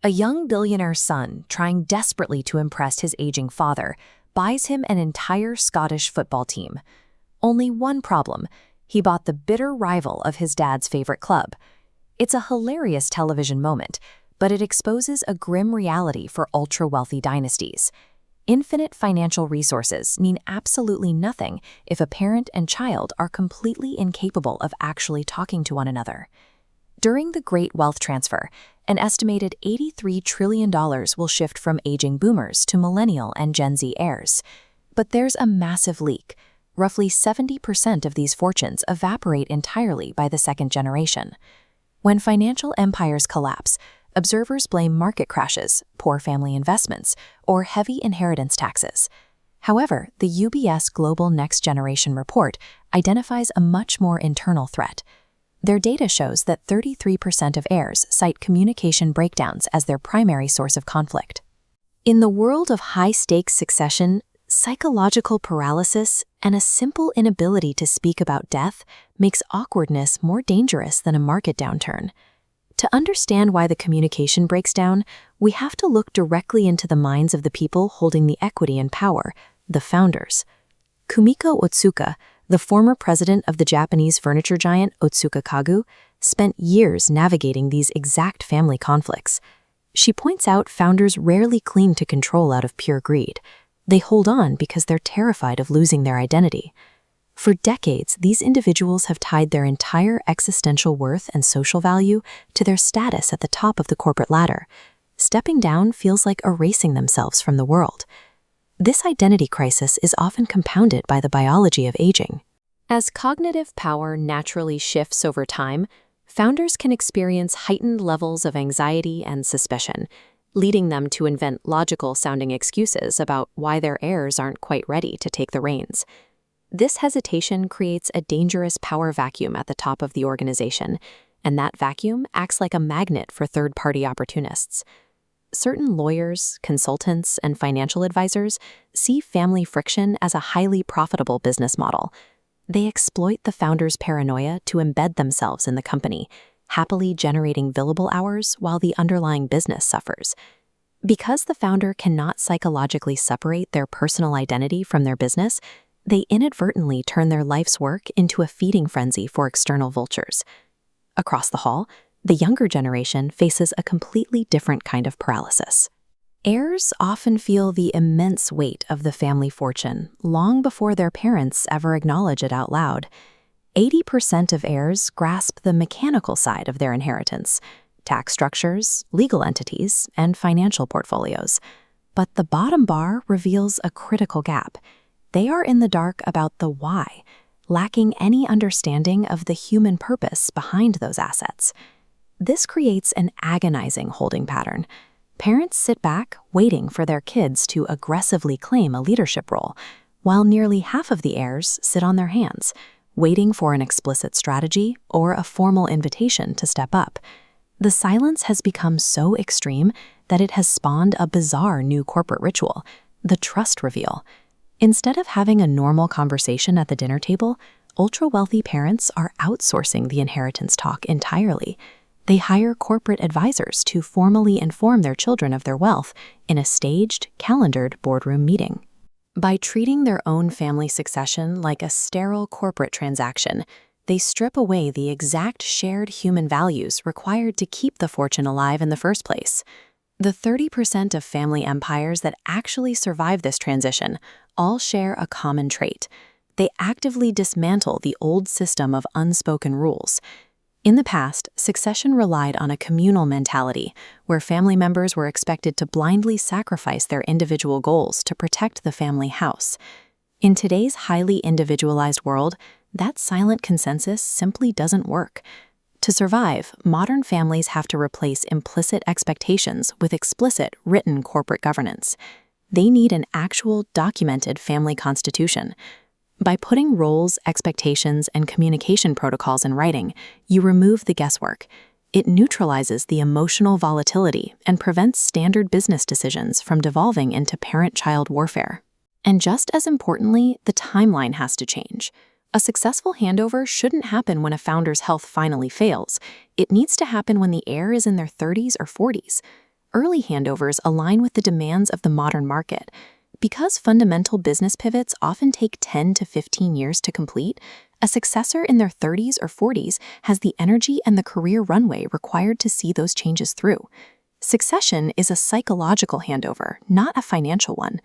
A young billionaire's son, trying desperately to impress his aging father, buys him an entire Scottish football team. Only one problem: he bought the bitter rival of his dad's favorite club. It's a hilarious television moment, but it exposes a grim reality for ultra-wealthy dynasties. Infinite financial resources mean absolutely nothing if a parent and child are completely incapable of actually talking to one another. During the Great Wealth Transfer, an estimated $83 trillion will shift from aging boomers to millennial and Gen Z heirs. But there's a massive leak. Roughly 70% of these fortunes evaporate entirely by the second generation. When financial empires collapse, observers blame market crashes, poor family investments, or heavy inheritance taxes. However, the UBS Global Next Generation report identifies a much more internal threat. Their data shows that 33% of heirs cite communication breakdowns as their primary source of conflict. In the world of high-stakes succession, psychological paralysis and a simple inability to speak about death makes awkwardness more dangerous than a market downturn. To understand why the communication breaks down, we have to look directly into the minds of the people holding the equity and power, the founders. Kumiko Otsuka, the former president of the Japanese furniture giant Otsuka Kagu, spent years navigating these exact family conflicts. She points out founders rarely cling to control out of pure greed. They hold on because they're terrified of losing their identity. For decades, these individuals have tied their entire existential worth and social value to their status at the top of the corporate ladder. Stepping down feels like erasing themselves from the world. This identity crisis is often compounded by the biology of aging. As cognitive power naturally shifts over time, founders can experience heightened levels of anxiety and suspicion, leading them to invent logical-sounding excuses about why their heirs aren't quite ready to take the reins. This hesitation creates a dangerous power vacuum at the top of the organization, and that vacuum acts like a magnet for third-party opportunists. Certain lawyers, consultants, and financial advisors see family friction as a highly profitable business model. They exploit the founder's paranoia to embed themselves in the company, happily generating billable hours while the underlying business suffers. Because the founder cannot psychologically separate their personal identity from their business, they inadvertently turn their life's work into a feeding frenzy for external vultures. Across the hall, the younger generation faces a completely different kind of paralysis. Heirs often feel the immense weight of the family fortune long before their parents ever acknowledge it out loud. 80% of heirs grasp the mechanical side of their inheritance: tax structures, legal entities, and financial portfolios. But the bottom bar reveals a critical gap. They are in the dark about the why, lacking any understanding of the human purpose behind those assets. This creates an agonizing holding pattern. Parents sit back, waiting for their kids to aggressively claim a leadership role, while nearly half of the heirs sit on their hands, waiting for an explicit strategy or a formal invitation to step up. The silence has become so extreme that it has spawned a bizarre new corporate ritual, the trust reveal. Instead of having a normal conversation at the dinner table, ultra-wealthy parents are outsourcing the inheritance talk entirely. They hire corporate advisors to formally inform their children of their wealth in a staged, calendared boardroom meeting. By treating their own family succession like a sterile corporate transaction, they strip away the exact shared human values required to keep the fortune alive in the first place. The 30% of family empires that actually survive this transition all share a common trait. They actively dismantle the old system of unspoken rules. In the past, succession relied on a communal mentality, where family members were expected to blindly sacrifice their individual goals to protect the family house. In today's highly individualized world, that silent consensus simply doesn't work. To survive, modern families have to replace implicit expectations with explicit, written corporate governance. They need an actual, documented family constitution. By putting roles, expectations, and communication protocols in writing, you remove the guesswork. It neutralizes the emotional volatility and prevents standard business decisions from devolving into parent-child warfare. And just as importantly, the timeline has to change. A successful handover shouldn't happen when a founder's health finally fails. It needs to happen when the heir is in their 30s or 40s. early handovers align with the demands of the modern market. Because fundamental business pivots often take 10 to 15 years to complete, a successor in their 30s or 40s has the energy and the career runway required to see those changes through. Succession is a psychological handover, not a financial one.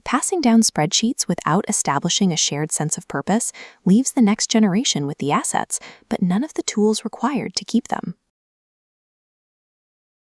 Passing down spreadsheets without establishing a shared sense of purpose leaves the next generation with the assets, but none of the tools required to keep them.